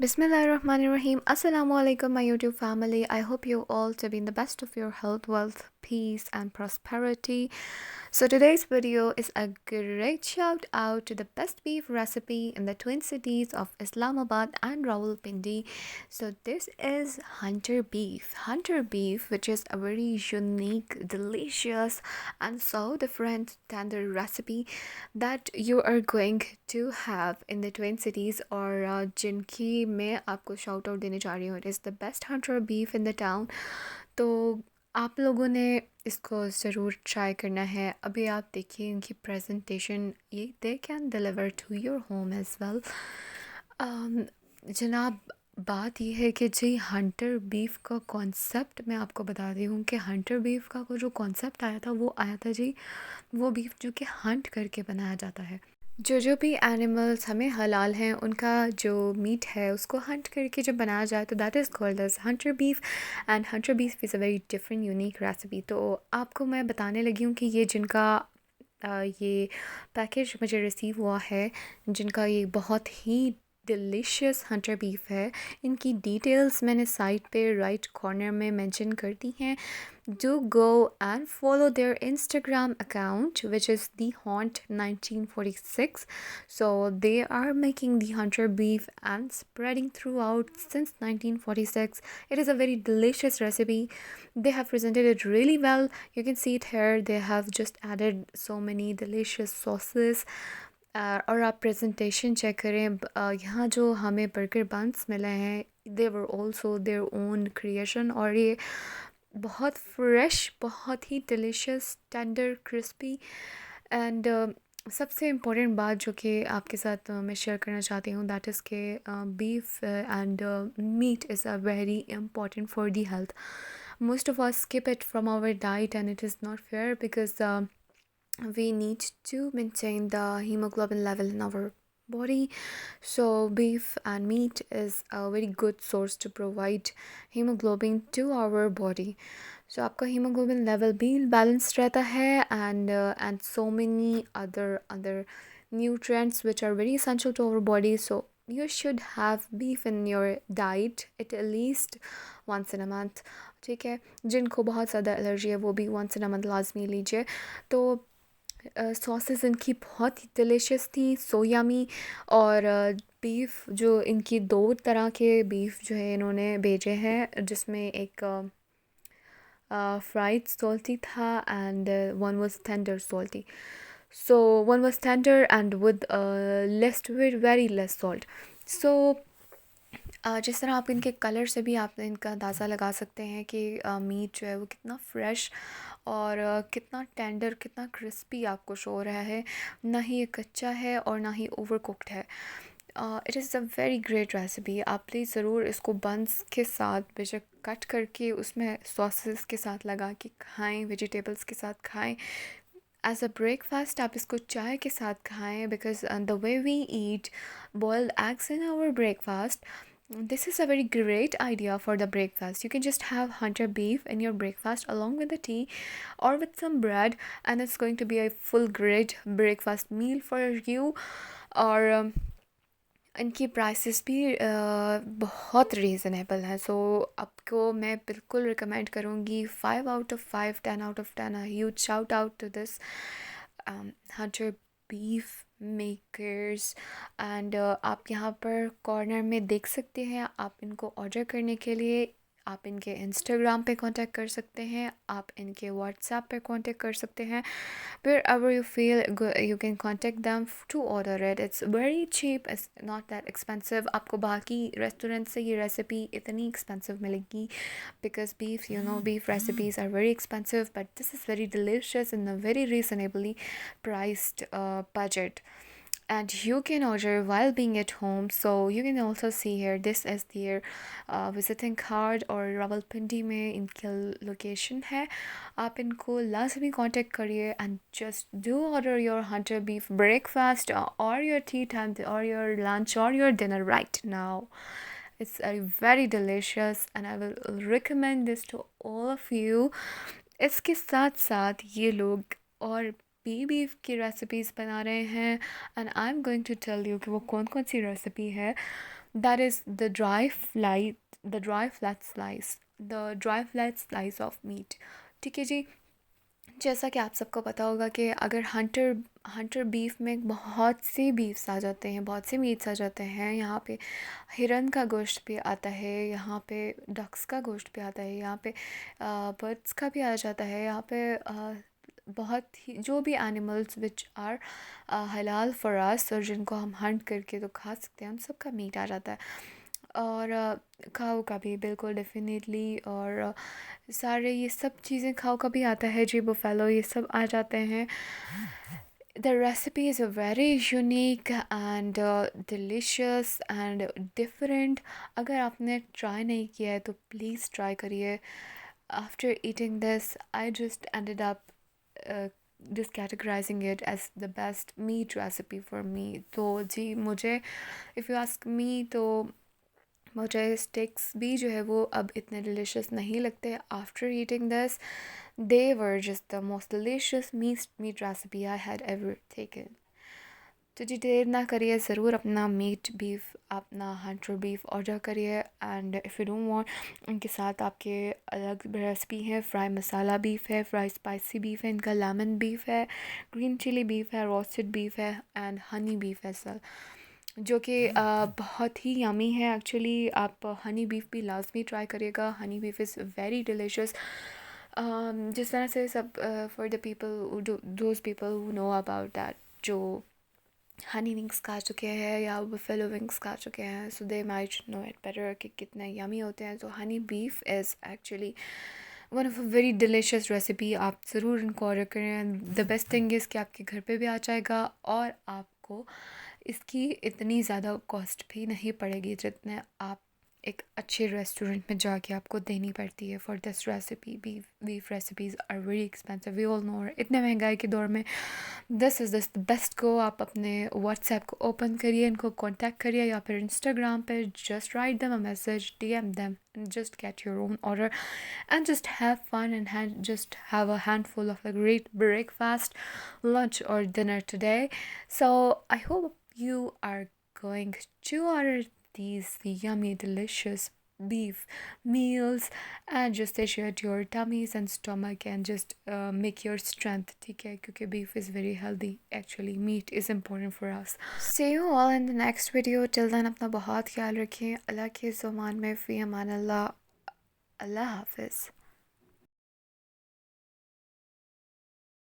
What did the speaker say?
Bismillahirrahmanirrahim. Assalamu alaikum, my YouTube family. I hope you all to be in the best of your health, wealth, peace, and prosperity. So, today's video is a great shout out to the best beef recipe in the twin cities of Islamabad and Rawalpindi. So, this is hunter beef. Hunter beef, which is a very unique, delicious, and so different tender recipe that you are going to have in the twin cities और जिनकी मैं आपको shout out देने जा रही हूँ. It is the best Hunter beef in the town. तो आप लोगों ने इसको ज़रूर ट्राई करना है. अभी आप देखिए इनकी प्रेजेंटेशन, ये they can deliver to your home as well. जनाब, बात यह है कि जी हंटर बीफ का कॉन्सेप्ट मैं आपको बता रही हूँ कि हंटर बीफ का जो कॉन्सेप्ट आया था वो आया था जी, वो बीफ जो कि हंट करके बनाया जाता है. जो भी एनिमल्स हमें हलाल हैं उनका जो मीट है उसको हंट करके जब बनाया जाए तो that is called as hunter beef. And hunter beef is a very different unique recipe. तो आपको मैं बताने लगी हूँ कि ये जिनका ये पैकेज मुझे रिसीव हुआ है, जिनका ये बहुत ही डिलीशियस हंटर बीफ है, इनकी डिटेल्स मैंने साइट पे राइट कॉर्नर में मेंशन कर दी हैं. Do go and follow their Instagram account, which is Thehunt1946. So they are making the hunter beef and spreading throughout since 1946. It is a very delicious recipe. They have presented it really well. You can see it here. They have just added so many delicious sauces. और आप presentation check करें. यहाँ जो हमें burger buns मिले हैं, they were also their own creation. और ये बहुत फ्रेश, बहुत ही डिलीशियस, टेंडर, क्रिस्पी. एंड सबसे इम्पोर्टेंट बात जो कि आपके साथ मैं शेयर करना चाहती हूँ, दैट इज़ के beef and meat is a very important for the health. Most of us skip it from our diet and it is not fair because we need to maintain the hemoglobin level in our body. So beef and meat is a very good source to provide hemoglobin to our body. So आपका hemoglobin level भी balanced रहता है, and so many other nutrients which are very essential to our body. So you should have beef in your diet at least once in a month. ठीक है, जिनको बहुत ज़्यादा allergy है वो भी once in a month लाजमी लीजिए. तो सॉसेस इनकी बहुत ही डिलीशियस थी, सोयामी. और बीफ जो इनकी दो तरह के बीफ जो है इन्होंने भेजे हैं, जिसमें एक फ्राइड सॉल्टी था and one was tender salty. So one was tender and with less very less salt. So जिस तरह आप इनके कलर से भी आप इनका अंदाज़ा लगा सकते हैं कि मीट जो है वो कितना फ्रेश और कितना टेंडर, कितना क्रिस्पी आपको शो हो रहा है. ना ही ये कच्चा है और ना ही ओवर कुक्ड है. It is a very great recipe. आप प्लीज़ ज़रूर इसको बंस के साथ बेशक कट करके उसमें सॉसेस के साथ लगा के खाएं, वेजिटेबल्स के साथ खाएं. एज अ ब्रेकफास्ट आप इसको चाय के साथ खाएं, because the way we eat boiled eggs in our breakfast, this is a very great idea for the breakfast. You can just have hunter beef in your breakfast along with the tea or with some bread, and it's going to be a full great breakfast meal for you. और इनकी prices भी बहुत reasonable हैं. सो आपको मैं बिल्कुल recommend करूँगी. 5 out of 5, 10 out of 10, a huge shout out to this hunter beef makers. And आप यहाँ पर कॉर्नर में देख सकते हैं. आप इनको ऑर्डर करने के लिए आप इनके इंस्टाग्राम पे कांटेक्ट कर सकते हैं, आप इनके व्हाट्सएप पे कांटेक्ट कर सकते हैं. wherever you feel you can contact them to order it. It's very cheap, it's not that expensive. आपको बाकी रेस्टोरेंट से ये रेसिपी इतनी एक्सपेंसिव मिलेगी because beef, you know, beef recipes are very expensive, but this is very delicious in a very reasonably priced budget. And you can order while being at home. So you can also see here, this is their visiting card और रावलपिंडी में इनका location है. आप इनको लाजमी contact करिए and just do order your hunter beef breakfast or your tea time or your lunch or your dinner right now. It's a very delicious and I will recommend this to all of you. इसके साथ साथ ये लोग और beef की recipes बना रहे हैं, and I am going to tell you कि वो कौन कौन सी रेसिपी है. that is the dry flat slice of meat. ठीक है जी। जैसा कि आप सबको पता होगा कि अगर हंटर बीफ में बहुत से बीफ्स आ जाते हैं, बहुत से मीट्स आ जाते हैं। यहाँ पे हिरन का गोश्त भी आता है, यहाँ पे डक्स का गोश्त भी आता है, यहाँ पे बर्ड्स का भी आ जाता है, यहाँ पे बहुत ही जो भी एनिमल्स विच आर हलाल फॉर अस और जिनको हम हंट करके तो खा सकते हैं, उन सब का मीट आ जाता है। और काऊ का भी बिल्कुल डेफिनेटली। और सारे ये सब चीज़ें खाओ का भी आता है जी, बुफेलो ये सब आ जाते हैं। The recipe is very unique and delicious and different. अगर आपने ट्राई नहीं किया है तो प्लीज़ ट्राई करिए। After eating this I just ended up just categorizing it as the best meat recipe for me। तो जी मुझे इफ़ यू आस्क मी तो मुझे स्टिक्स भी जो है वो अब इतने डिलीशियस नहीं लगते। After eating this they were just the most delicious meat recipe I had ever taken. तो जी देर ना करिए, ज़रूर अपना मीट बीफ, अपना हंटर बीफ ऑर्डर करिए। And if you don't want, इनके साथ आपके अलग रेसिपी है। फ्राई मसाला बीफ है, फ्राई स्पाइसी बीफ है, इनका लेमन बीफ है, ग्रीन चिली बीफ है, रोस्टेड बीफ है एंड हनी बीफ है सर, जो कि बहुत ही यमी है एक्चुअली। आप हनी बीफ भी लाजमी ट्राई करिएगा। Honey beef is very delicious. जिस तरह से सब for the people those people who know about that, जो हनी विंग्स खा चुके हैं या बफेलो विंग्स खा चुके हैं, so they might know it better कि कितने यमी होते हैं। तो honey beef is actually one of a very delicious recipe. आप ज़रूर इनको ऑर्डर करें। द बेस्ट थिंग इज़ कि आपके घर पे भी आ जाएगा और आपको इसकी इतनी ज़्यादा कॉस्ट भी नहीं पड़ेगी जितने आप एक अच्छे रेस्टोरेंट में जाके आपको देनी पड़ती है for this recipe. Beef recipes are very expensive, we all know. इतने महंगाई के दौर में this is the best go. आप अपने व्हाट्सएप को ओपन करिए, इनको कांटेक्ट करिए, या फिर इंस्टाग्राम पे just write them a message, DM them and just get your own order and just have fun and just have a handful of a great breakfast, lunch or dinner today. So I hope you are going to order these yummy delicious beef meals and just satiate your tummies and stomach and just make your strength, ठीक है, क्योंकि beef is very healthy actually, meat is important for us। See you all in the next video। till then अपना बहुत ख्याल रखें। अल्लाह के ज़ुबान में फ़ी अमान अल्लाह। अल्लाह हाफिज़।